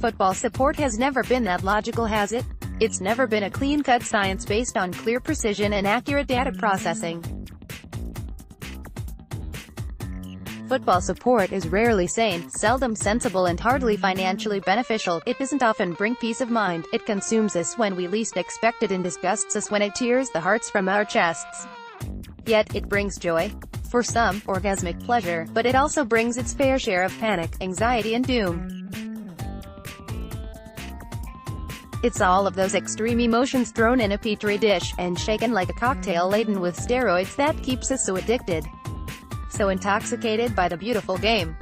football support has never been that logical, has it? It's never been a clean-cut science based on clear precision and accurate data processing. Football support is rarely sane, seldom sensible and hardly financially beneficial. It doesn't often bring peace of mind. It consumes us when we least expect it and disgusts us when it tears the hearts from our chests. Yet, it brings joy. For some, orgasmic pleasure, but it also brings its fair share of panic, anxiety and doom. It's all of those extreme emotions thrown in a petri dish, and shaken like a cocktail laden with steroids that keeps us so addicted. So intoxicated by the beautiful game.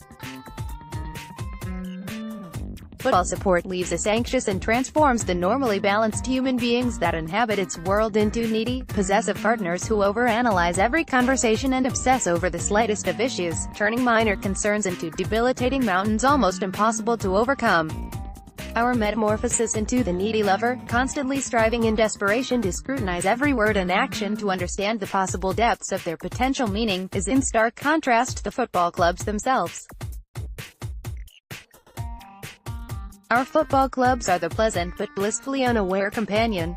Football support leaves us anxious and transforms the normally balanced human beings that inhabit its world into needy, possessive partners who overanalyze every conversation and obsess over the slightest of issues, turning minor concerns into debilitating mountains almost impossible to overcome. Our metamorphosis into the needy lover, constantly striving in desperation to scrutinize every word and action to understand the possible depths of their potential meaning, is in stark contrast to the football clubs themselves. Our football clubs are the pleasant but blissfully unaware companion.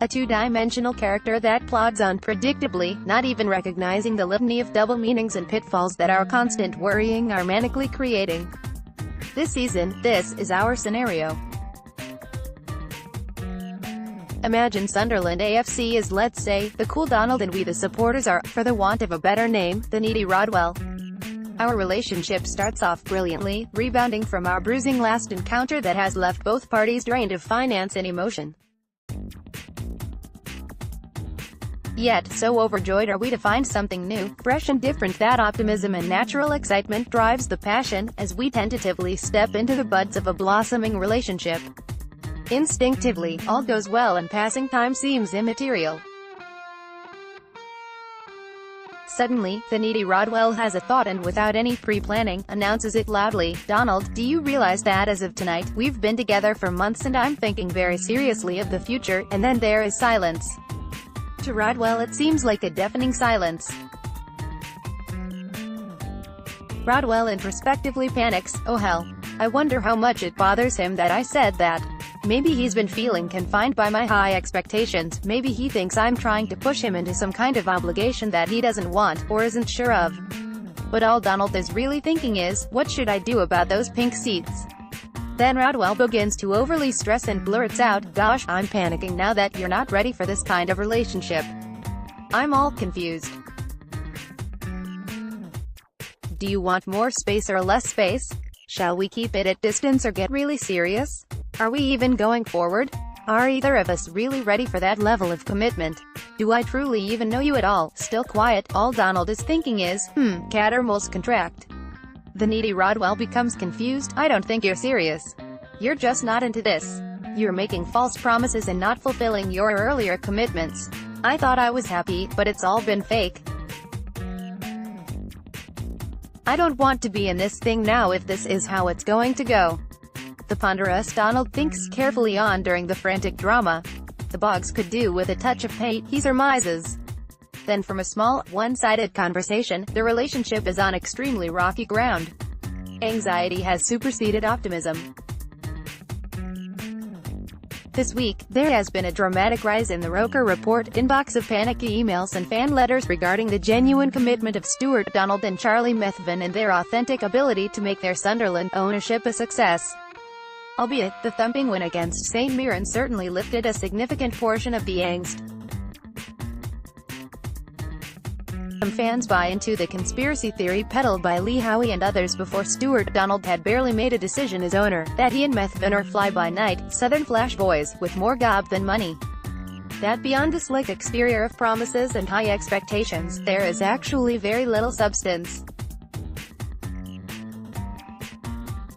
A two-dimensional character that plods on predictably, not even recognizing the litany of double meanings and pitfalls that our constant worrying are manically creating. This season, this is our scenario. Imagine Sunderland AFC is, let's say, the cool Donald and we the supporters are, for the want of a better name, the needy Rodwell. Our relationship starts off brilliantly, rebounding from our bruising last encounter that has left both parties drained of finance and emotion. Yet, so overjoyed are we to find something new, fresh and different that optimism and natural excitement drives the passion, as we tentatively step into the buds of a blossoming relationship. Instinctively, all goes well and passing time seems immaterial. Suddenly, the needy Rodwell has a thought and without any pre-planning, announces it loudly. "Donald, do you realize that as of tonight, we've been together for months and I'm thinking very seriously of the future?" And then there is silence. To Rodwell it seems like a deafening silence. Rodwell introspectively panics. "Oh hell. I wonder how much it bothers him that I said that. Maybe he's been feeling confined by my high expectations, maybe he thinks I'm trying to push him into some kind of obligation that he doesn't want, or isn't sure of. But all Donald is really thinking is, what should I do about those pink seats?" Then Rodwell begins to overly stress and blurts out, "Gosh, I'm panicking now that you're not ready for this kind of relationship. I'm all confused. Do you want more space or less space? Shall we keep it at distance or get really serious? Are we even going forward? Are either of us really ready for that level of commitment? Do I truly even know you at all?" Still quiet, all Donald is thinking is, cat or mouse contract. The needy Rodwell becomes confused. "I don't think you're serious. You're just not into this. You're making false promises and not fulfilling your earlier commitments. I thought I was happy, but it's all been fake. I don't want to be in this thing now if this is how it's going to go." The ponderous Donald thinks carefully on during the frantic drama. The Boggs could do with a touch of hate, he surmises. Then from a small, one-sided conversation, the relationship is on extremely rocky ground. Anxiety has superseded optimism. This week, there has been a dramatic rise in the Roker Report inbox of panicky emails and fan letters regarding the genuine commitment of Stuart Donald and Charlie Methven and their authentic ability to make their Sunderland ownership a success. Albeit, the thumping win against St Mirren certainly lifted a significant portion of the angst. Some fans buy into the conspiracy theory peddled by Lee Howie and others before Stuart Donald had barely made a decision as owner, that he and Methven are fly-by-night, Southern Flash boys, with more gob than money. That beyond the slick exterior of promises and high expectations, there is actually very little substance.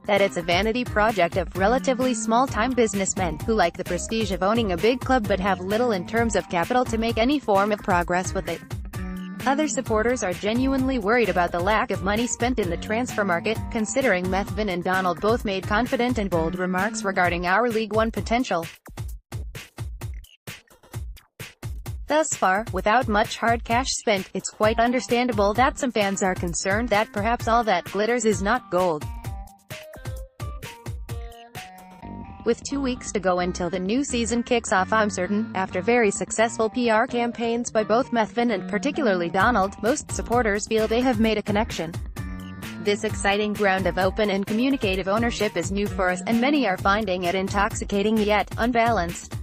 That it's a vanity project of relatively small-time businessmen, who like the prestige of owning a big club but have little in terms of capital to make any form of progress with it. Other supporters are genuinely worried about the lack of money spent in the transfer market, considering Methven and Donald both made confident and bold remarks regarding our League One potential. Thus far, without much hard cash spent, it's quite understandable that some fans are concerned that perhaps all that glitters is not gold. With 2 weeks to go until the new season kicks off, I'm certain, after very successful PR campaigns by both Methvin and particularly Donald, most supporters feel they have made a connection. This exciting ground of open and communicative ownership is new for us, and many are finding it intoxicating yet unbalanced.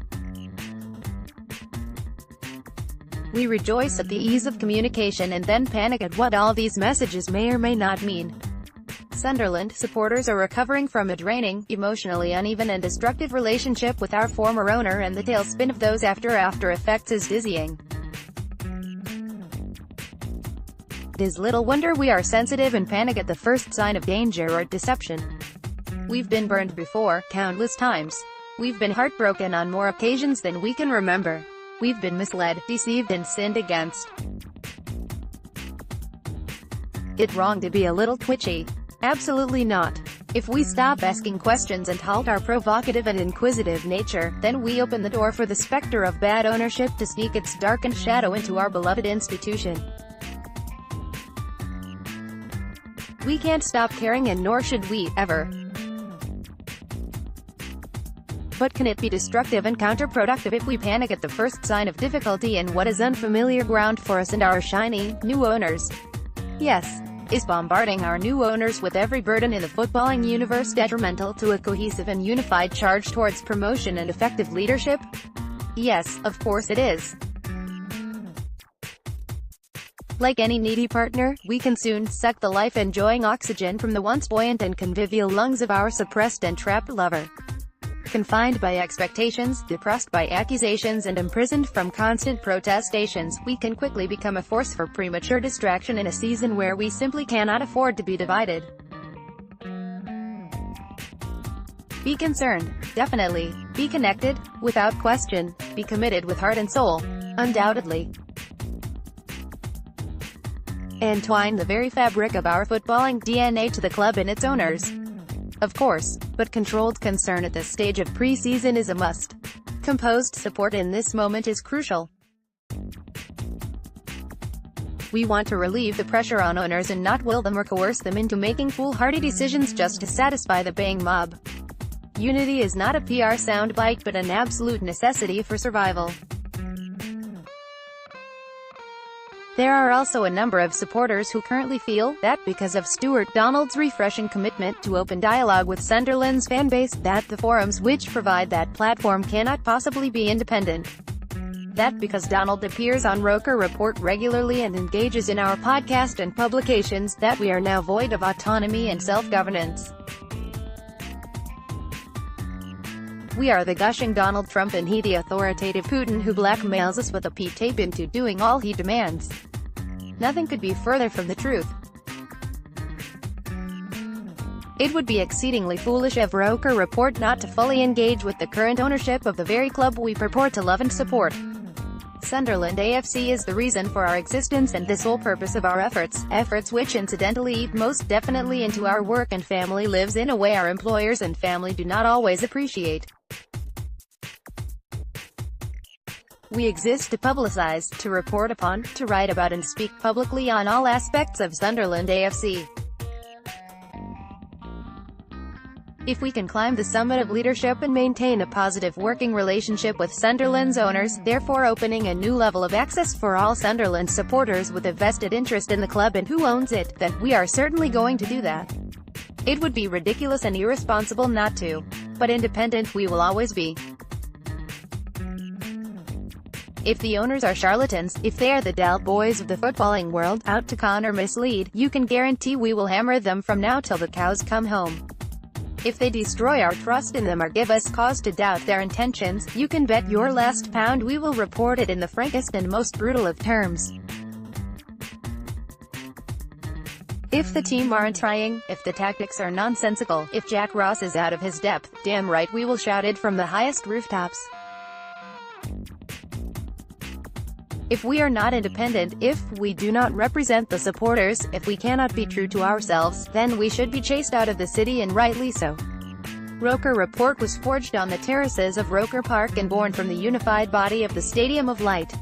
We rejoice at the ease of communication and then panic at what all these messages may or may not mean. Sunderland supporters are recovering from a draining, emotionally uneven and destructive relationship with our former owner, and the tailspin of those after effects is dizzying. It is little wonder we are sensitive and panic at the first sign of danger or deception. We've been burned before, countless times. We've been heartbroken on more occasions than we can remember. We've been misled, deceived and sinned against. It's wrong to be a little twitchy. Absolutely not. If we stop asking questions and halt our provocative and inquisitive nature, then we open the door for the specter of bad ownership to sneak its darkened shadow into our beloved institution. We can't stop caring, and nor should we, ever. But can it be destructive and counterproductive if we panic at the first sign of difficulty in what is unfamiliar ground for us and our shiny, new owners? Yes. Is bombarding our new owners with every burden in the footballing universe detrimental to a cohesive and unified charge towards promotion and effective leadership? Yes, of course it is. Like any needy partner, we can soon suck the life-enjoying oxygen from the once buoyant and convivial lungs of our suppressed and trapped lover. Confined by expectations, depressed by accusations and imprisoned from constant protestations, we can quickly become a force for premature distraction in a season where we simply cannot afford to be divided. Be concerned, definitely. Be connected, without question. Be committed with heart and soul, undoubtedly. And twine the very fabric of our footballing DNA to the club and its owners. Of course, but controlled concern at this stage of pre-season is a must. Composed support in this moment is crucial. We want to relieve the pressure on owners and not will them or coerce them into making foolhardy decisions just to satisfy the baying mob. Unity is not a PR soundbite but an absolute necessity for survival. There are also a number of supporters who currently feel that, because of Stuart Donald's refreshing commitment to open dialogue with Sunderland's fanbase, that the forums which provide that platform cannot possibly be independent. That because Donald appears on Roker Report regularly and engages in our podcast and publications, that we are now void of autonomy and self-governance. We are the gushing Donald Trump and he the authoritative Putin who blackmails us with a P-tape into doing all he demands. Nothing could be further from the truth. It would be exceedingly foolish of Roker Report not to fully engage with the current ownership of the very club we purport to love and support. Sunderland AFC is the reason for our existence and the sole purpose of our efforts which incidentally eat most definitely into our work and family lives in a way our employers and family do not always appreciate. We exist to publicize, to report upon, to write about and speak publicly on all aspects of Sunderland AFC. If we can climb the summit of leadership and maintain a positive working relationship with Sunderland's owners, therefore opening a new level of access for all Sunderland supporters with a vested interest in the club and who owns it, then we are certainly going to do that. It would be ridiculous and irresponsible not to. But independent we will always be. If the owners are charlatans, if they are the Dal boys of the footballing world, out to con or mislead, you can guarantee we will hammer them from now till the cows come home. If they destroy our trust in them or give us cause to doubt their intentions, you can bet your last pound we will report it in the frankest and most brutal of terms. If the team aren't trying, if the tactics are nonsensical, if Jack Ross is out of his depth, damn right we will shout it from the highest rooftops. If we are not independent, if we do not represent the supporters, if we cannot be true to ourselves, then we should be chased out of the city, and rightly so. Roker Report was forged on the terraces of Roker Park and born from the unified body of the Stadium of Light.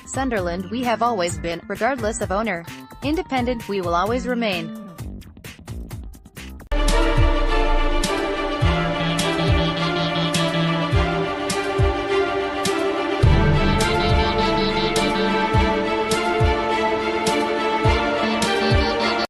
Sunderland we have always been, regardless of owner. Independent we will always remain.